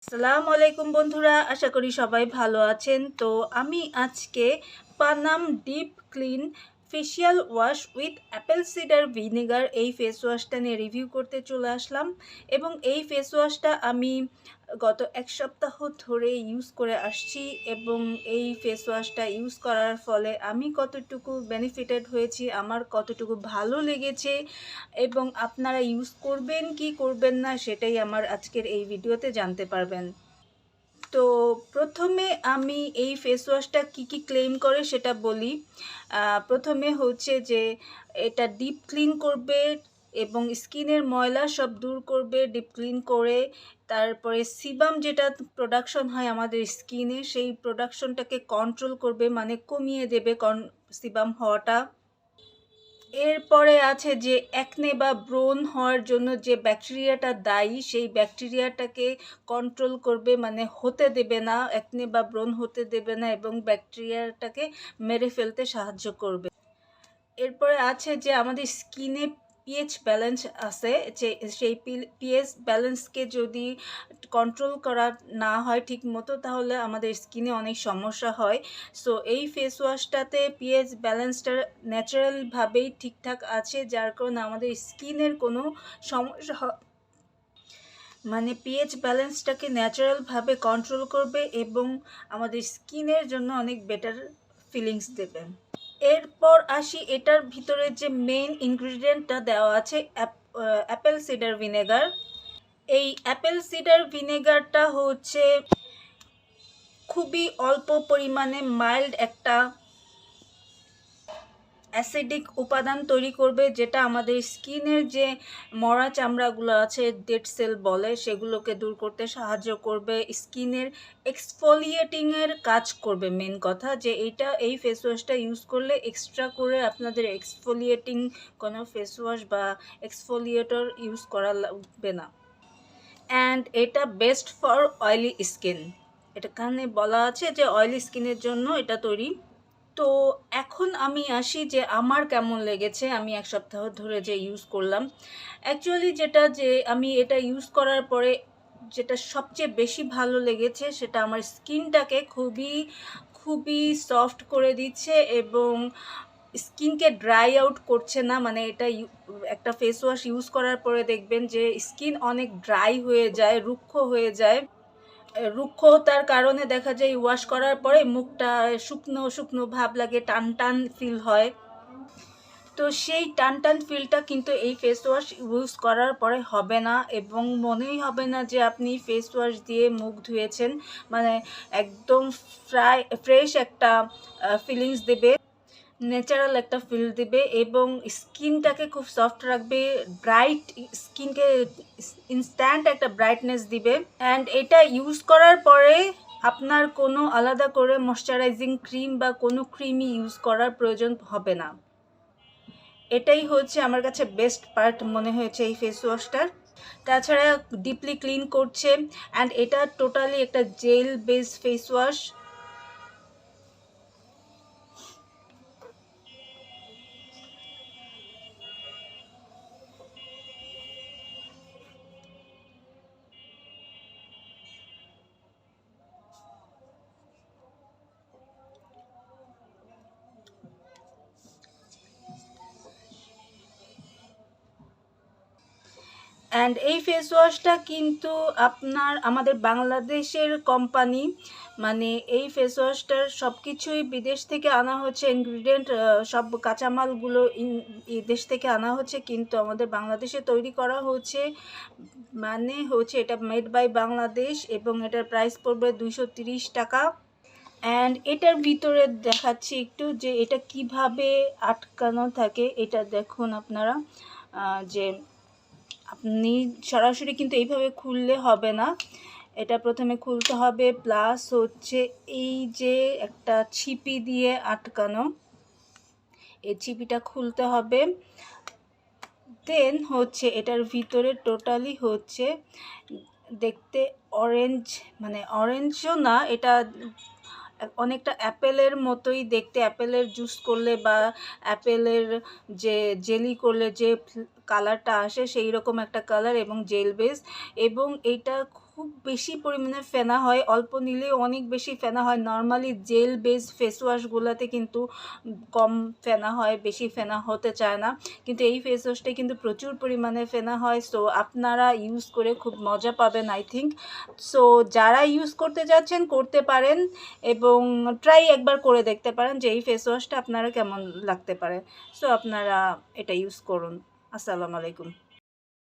আসসালামু আলাইকুম বন্ধুরা, আশা করি সবাই ভালো আছেন। তো আমি আজকে Panam deep clean facial wash with Apple cider vinegar এই ফেস ওয়াশটা নিয়ে রিভিউ করতে চলে আসলাম। এবং এই ফেস ওয়াশটা আমি গত এক সপ্তাহ ধরে ইউজ করে আসছি এবং এই ফেস ওয়াশটা ইউজ করার ফলে আমি কতটুকু বেনিফিটেড হয়েছি, আমার কতটুকু ভালো লেগেছে এবং আপনারা ইউজ করবেন কি করবেন না সেটাই আমার আজকের এই ভিডিওতে জানতে পারবেন। তো প্রথমে আমি এই ফেস ওয়াশটা কী ক্লেম করে সেটা বলি। প্রথমে হচ্ছে যে এটা ডিপ ক্লিন করবে এবং স্কিনের ময়লা সব দূর করবে ডিপ ক্লিন করে। তারপরে সিবাম যেটা প্রোডাকশন হয় আমাদের স্কিনে, সেই প্রোডাকশনটাকে কন্ট্রোল করবে, মানে কমিয়ে দেবে সিবাম হওয়াটা। এরপরে আছে যে অ্যাকনে বা ব্রণ হওয়ার জন্য যে ব্যাকটেরিয়াটা দায়ী, সেই ব্যাকটেরিয়াটাকে কন্ট্রোল করবে, মানে হতে দেবে না, অ্যাকনে বা ব্রণ হতে দেবে না এবং ব্যাকটেরিয়াটাকে মেরে ফেলতে সাহায্য করবে। এরপরে আছে যে আমাদের স্কিনে পিএইচ ব্যালেন্স আছে, যে সেই পিএইচ ব্যালেন্সকে যদি কন্ট্রোল করা না হয় ঠিক মতো, তাহলে আমাদের স্কিনে অনেক সমস্যা হয়। সো এই ফেস ওয়াশটাতে পিএইচ ব্যালেন্সটা ন্যাচারালভাবেই ঠিকঠাক আছে, যার কারণে আমাদের স্কিনের কোনো সমস্যা মানে পিএইচ ব্যালেন্সটাকে ন্যাচারালভাবে কন্ট্রোল করবে এবং আমাদের স্কিনের জন্য অনেক বেটার ফিলিংস দেবে। এরপর আসি এটার ভিতরে যে মেইন ইনগ্রিডিয়েন্টটা দেওয়া আছে, অ্যাপেল সিডার ভিনেগার। এই অ্যাপেল সিডার ভিনেগারটা হচ্ছে খুবই অল্প পরিমাণে মাইল্ড একটা অ্যাসিডিক উপাদান তৈরি করবে, যেটা আমাদের স্কিনের যে মরা চামড়াগুলো আছে, ডেড সেল বলে, সেগুলোকে দূর করতে সাহায্য করবে, স্কিনের এক্সফোলিয়েটিংয়ের কাজ করবে। মেন কথা যে এই ফেস ওয়াশটা ইউজ করলে এক্সট্রা করে আপনাদের এক্সফোলিয়েটিং কোনো ফেস ওয়াশ বা এক্সফোলিয়েটর ইউজ করা লাগবে না। অ্যান্ড এটা বেস্ট ফর অয়েলি স্কিন। এটা কারণে বলা আছে যে অয়েলি স্কিনের জন্য এটা তৈরি। তো এখন আমি আসি যে আমার কেমন লেগেছে, আমি এক সপ্তাহ ধরে যে ইউজ করলাম। অ্যাকচুয়ালি যে আমি এটা ইউজ করার পরে যেটা সবচেয়ে বেশি ভালো লেগেছে, সেটা আমার স্কিনটাকে খুবই খুবই সফট করে দিচ্ছে এবং স্কিনকে ড্রাই আউট করছে না। মানে এটা একটা ফেস ওয়াশ ইউজ করার পরে দেখবেন যে স্কিন অনেক ড্রাই হয়ে যায়, রুক্ষ হয়ে যায়। রুক্ষতার কারণে দেখা যায় ওয়াশ করার পরে মুখটা শুকনো শুকনো ভাব লাগে, টান টান ফিল হয়। তো সেই টান টান ফিলটা কিন্তু এই ফেস ওয়াশ ইউজ করার পরে হবে না এবং মনেই হবে না যে আপনি ফেস ওয়াশ দিয়ে মুখ ধুয়েছেন। মানে একদম ফ্রেশ একটা ফিলিংস দেবে, ন্যাচারাল একটা ফিল দেবে এবং স্কিনটাকে খুব সফট রাখবে, ব্রাইট স্কিনকে ইনস্ট্যান্ট একটা ব্রাইটনেস দিবে। অ্যান্ড এটা ইউজ করার পরে আপনার কোনো আলাদা করে ময়শ্চারাইজিং ক্রিম বা কোনো ক্রিমই ইউজ করার প্রয়োজন হবে না। এটাই হচ্ছে আমার কাছে বেস্ট পার্ট মনে হয়েছে এই ফেস ওয়াশটার। তাছাড়া ডিপলি ক্লিন করছে অ্যান্ড এটা টোটালি একটা jail based face wash. And এই ফেস ওয়াশটা কিন্তু আমাদের বাংলাদেশের কোম্পানি, মানে এই ফেস ওয়াশটার সব কিছুই বিদেশ থেকে আনা হচ্ছে, ইনগ্রিডিয়েন্ট সব কাঁচামালগুলো দেশ থেকে আনা হচ্ছে, কিন্তু আমাদের বাংলাদেশে তৈরি করা হচ্ছে। মানে হচ্ছে এটা মেড বাই বাংলাদেশ এবং এটার প্রাইস পড়বে 230 টাকা। অ্যান্ড এটার ভিতরে দেখাচ্ছি একটু যে এটা কিভাবে আটকানো থাকে। এটা দেখুন আপনারা, যে আপনি সরাসরি কিন্তু এইভাবে খুললে হবে না, এটা প্রথমে খুলতে হবে, প্লাস হচ্ছে এই যে একটা ছিপি দিয়ে আটকানো, এই ছিপিটা খুলতে হবে। দেন হচ্ছে এটার ভিতরে টোটালি হচ্ছে দেখতে অরেঞ্জ, মানে অরেঞ্জও না, এটা অনেকটা অ্যাপেলের মতোই দেখতে, অ্যাপেলের জুস করলে বা অ্যাপেলের যে জেলি করলে যে কালারটা আসে সেই রকম একটা কালার এবং জেল বেস। এবং এটা খুব বেশি পরিমাণে ফেনা হয়, অল্প নিলেও অনেক বেশি ফেনা হয়। নর্মালি জেল বেস ফেস ওয়াশগুলোতে কিন্তু কম ফেনা হয়, বেশি ফেনা হতে চায় না, কিন্তু এই ফেস ওয়াশটা কিন্তু প্রচুর পরিমাণে ফেনা হয়। সো আপনারা ইউজ করে খুব মজা পাবেন আই থিঙ্ক। সো যারা ইউজ করতে যাচ্ছেন করতে পারেন এবং ট্রাই একবার করে দেখতে পারেন যে এই ফেস ওয়াশটা আপনারা কেমন লাগতে পারে। সো আপনারা এটা ইউজ করুন। আসসালামু আলাইকুম।